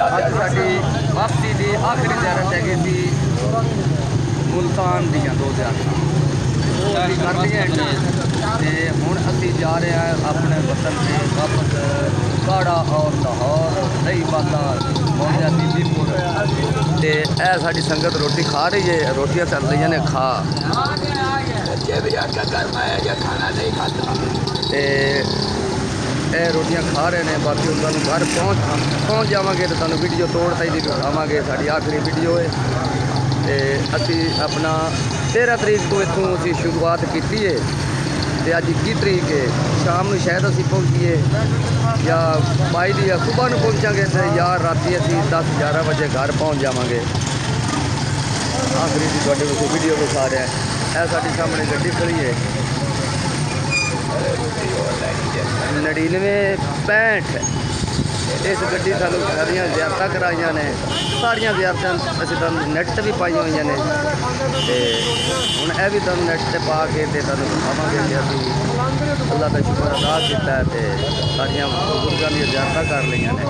ਅੱਜ ਸਾਡੀ ਵਾਪਸੀ ਦੀ ਆਖਰੀ ਜ਼ਿਆਰਤ ਹੈਗੀ ਸੀ ਮੁਲਤਾਨ ਦੀਆਂ 2 ਜ਼ਿਆਰਤਾਂ ਉਹ ਅਸੀਂ ਕਰ ਲਈਆਂ ਤੇ ਹੁਣ ਅਸੀਂ ਜਾ ਰਹੇ ਹਾਂ ਆਪਣੇ ਵਤਨ ਤੇ ਵਾਪਸ ਕਾੜਾ ਔਰ ਲਾਹੌਰ ਦਹੀਂ ਬਾਲਾ ਮੌਜਾ ਬੀਬੀਪੁਰ ਤੇ ਇਹ ਸਾਡੀ ਸੰਗਤ ਰੋਟੀ ਖਾ ਰਹੀ ਹੈ। ਰੋਟੀਆਂ ਚੱਲ ਰਹੀਆਂ ਨੇ ਖਾ ਤੇ ਇਹ ਰੋਟੀਆਂ ਖਾ ਰਹੇ ਨੇ। ਬਾਕੀ ਉਹਨਾਂ ਨੂੰ ਘਰ ਪਹੁੰਚ ਜਾਵਾਂਗੇ ਤੇ ਤੁਹਾਨੂੰ ਵੀਡੀਓ ਤੋੜ ਤਾਈ ਦੀ ਦਿਖਾਵਾਂਗੇ। ਸਾਡੀ ਆਖਰੀ ਵੀਡੀਓ ਹੈ ਤੇ ਅਸੀਂ ਆਪਣਾ 13 ਤਰੀਕ ਤੋਂ ਇੱਥੋਂ ਅਸੀਂ ਸ਼ੁਰੂਆਤ ਕੀਤੀ ਹੈ ਤੇ ਅੱਜ 21 ਤਰੀਕ ਹੈ। ਸ਼ਾਮ ਨੂੰ ਸ਼ਾਇਦ ਅਸੀਂ ਪਹੁੰਚੀਏ ਜਾਂ 22 ਦੀ ਜਾਂ ਸੁਬਾਹ ਨੂੰ ਪਹੁੰਚਾਂਗੇ ਤੇ ਜਾਂ ਰਾਤੀ ਅਸੀਂ 10-11 ਵਜੇ ਘਰ ਪਹੁੰਚ ਜਾਵਾਂਗੇ। ਆਖਰੀ ਦੀ ਤੁਹਾਡੇ ਕੋਲ ਵੀਡੀਓ ਦਿਖਾ ਰਿਹਾ ਹੈ। ਇਹ ਸਾਡੀ ਸਾਹਮਣੇ ਗੱਡੀ ਖੜੀ ਹੈ 9965। ਇਸ ਗੱਡੀ ਸਾਨੂੰ ਸਾਰੀਆਂ ਜ਼ਿਆਰਤਾਂ ਕਰਾਈਆਂ ਨੇ। ਸਾਰੀਆਂ ਜ਼ਿਆਰਤਾਂ ਅਸੀਂ ਤੁਹਾਨੂੰ ਨੈੱਟ 'ਤੇ ਵੀ ਪਾਈਆਂ ਹੋਈਆਂ ਨੇ ਤੇ ਹੁਣ ਇਹ ਵੀ ਤੁਹਾਨੂੰ ਨੈੱਟ 'ਤੇ ਪਾ ਕੇ ਤੇ ਤੁਹਾਨੂੰ ਦਿਖਾਵਾਂਗੇ ਕਿ ਅਸੀਂ ਅੱਲਾ ਦਾ ਸ਼ੁਕਰ ਅਦਾ ਕੀਤਾ ਹੈ ਤੇ ਸਾਰੀਆਂ ਬਜ਼ੁਰਗਾਂ ਦੀਆਂ ਜ਼ਿਆਰਤਾਂ ਕਰ ਲਈਆਂ ਨੇ।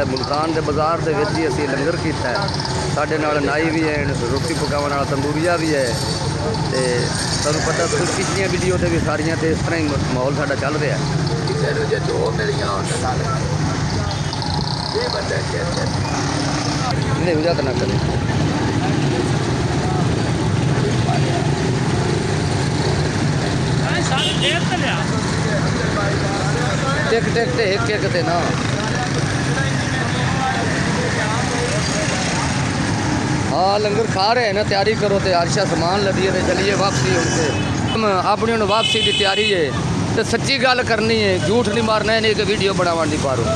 ਮੁਲਤਾਨ ਦੇ ਬਾਜ਼ਾਰ ਦੇ ਵਿੱਚ ਹੀ ਅਸੀਂ ਲੰਗਰ ਕੀਤਾ ਹੈ। ਸਾਡੇ ਨਾਲ ਨਾਈ ਵੀ ਹੈ, ਰੋਟੀ ਪਕਾਉਣ ਵਾਲਾ ਤੰਦੂਰੀਆ ਵੀ ਹੈ ਤੇ ਤੁਹਾਨੂੰ ਪਤਾ ਪਿਛਲੀਆਂ ਵੀਡੀਓ ਤੇ ਵੀ ਸਾਰੀਆਂ ਤੇ ਇਸ ਤਰ੍ਹਾਂ ਹੀ ਮਾਹੌਲ ਸਾਡਾ ਚੱਲ ਰਿਹਾ ਕਿਸੇ ਨੂੰ ਜੇ 2 ਮਿਲੀਆਂ ਹੋਣ ਨਹੀਂ ਹੋ ਜਾਂਦਾ ਨਾ ਕਦੇ ਟਿਕ ਤੇ ਇੱਕ ਤੇ ਨਾ हाँ लंगर खा रहे हैं ना। तैयारी करो तो आरशा सामान लदिए तो चलिए वापसी उनसे हम अपनी हूँ वापसी की तैयारी है तो सच्ची गल करनी है, झूठ नहीं मारना है। नहीं कि वीडियो बनावा नहीं पा रहा।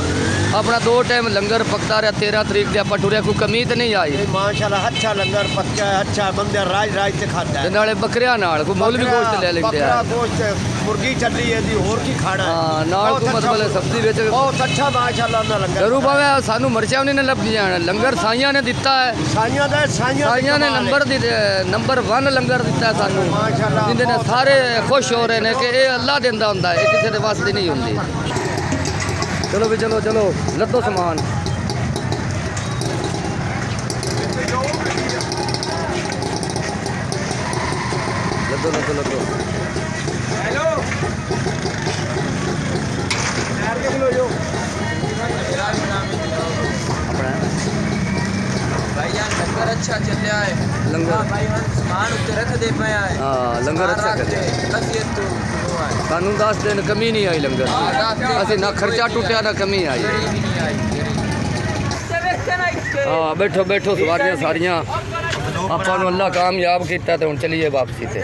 अपना 2 टाइम लंगर पकता रहा 13 तरीक से आप टुरिया कोई कमी तो नहीं आई माशाल्लाह। अच्छा लंगर पक्का है, अच्छा बंदे राज से खाता है। नाले बकरिया नाल कोई मुल भी गोश्त ले लेते हैं। गोश्त मुर्गी चली है जी होर की खाना है। हाँ नाल को मतलब सब्जी बेच बहुत अच्छा माशाल्लाह ना लंगर जरूर भावे सानू मर्चा भी नहीं लभदी जाना। लंगर साइयां ने दिता है। साइयां ने नंबर 1 लंगर दिता है सानू माशाल्लाह। जिंदे ने सारे खुश हो रहे हैं कि ये अल्लाह दिंदा हुंदा है, किसी दे वास्ते नहीं हुंदी। चलो भी चलो चलो लद्दो समान लद्दो हेलो लंगर अच्छा चलिया है। लंगर भाई सामान उत्ते रख दे पाया है। हाँ लंगर अच्छा कर सानू 10 दिन कमी नहीं आई लंगर असि ना खर्चा टुटिया ना कमी आई। हाँ बैठो बैठो सवारियां सारियां ਆਪਾਂ ਨੂੰ ਅੱਲਾ ਕਾਮਯਾਬ ਕੀਤਾ ਤੇ ਹੁਣ ਚਲੀਏ ਵਾਪਸੀ ਤੇ।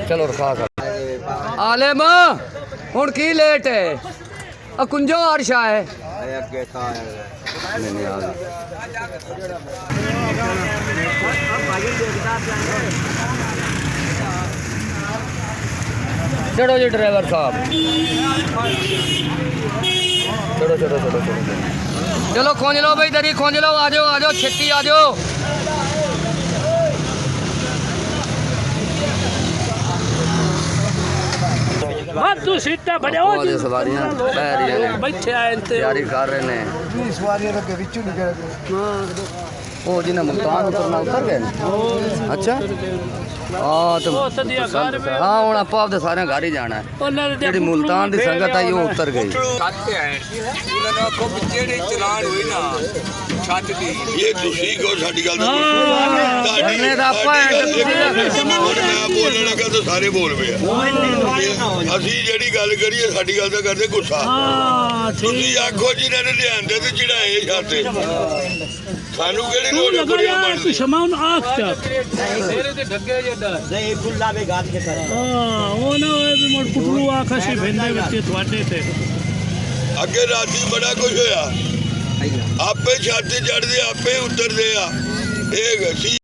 ਚਲੋ ਰਖਾ ਕਰ ਆਲਮ ਹੁਣ ਕੀ ਲੇਟ ਹੈ ਆ ਕੁੰਜੋ ਅਰਸ਼ਾ ਹੈ ਅੱਗੇ ਤਾਂ ਨਹੀਂ ਆ चढ़ो जी ड्राइवर साहब चलो चलो चलो चलो चलो खोज लो भाई दरी खोज लो आ जाओ छेती आ जाओ। सवारियां तैयारी कर रहे हैं। वो जिन्हें मुल्तान उतरना उतर गए। अच्छा हाँ तो हाँ हूँ आप सारे घर ही जाना है। जी मुल्तान की संगत आई वो उतर गई। ये तुसी को साडी गल दा करने दा आपा बोलने लगा तो सारे बोल पे ਅਸੀਂ ਜਿਹੜੀ ਗੱਲ ਕਰੀਏ ਸਾਡੀ ਗੱਲ ਤਾਂ ਕਰਦੇ ਗੁੱਸਾ। ਤੁਸੀਂ ਆਖੋ ਜਿਹਨਾਂ ਨੇ ਲਿਆਂਦੇ ਤੇ ਚੜਾਏ ਛਾਤੇ ਸਾਨੂੰ ਕਿਹੜੀ ਲੋੜ ਹੈ ਕੁੜੀਆਂ ਬਣਦੀ ਸਮਾਨ ਆਖਤਾ तेरे ते ढगे जड़ा नहीं फुल्ला में गात के तरह। ਹਾਂ ਉਹ ਨਾ ਵੀ ਮੜ ਕੁੱਟੂ ਆਖਾ ਸੀ ਭਿੰਦੇ ਵਿੱਚ ਤੁਹਾਡੇ ਤੇ ਅੱਗੇ ਰਾਤੀ ਬੜਾ ਕੁਝ ਹੋਇਆ। ਆਪੇ ਛੱਤ ਚੜਦੇ ਆਪੇ ਉਤਰਦੇ ਆ ਇਹ ਸੀ।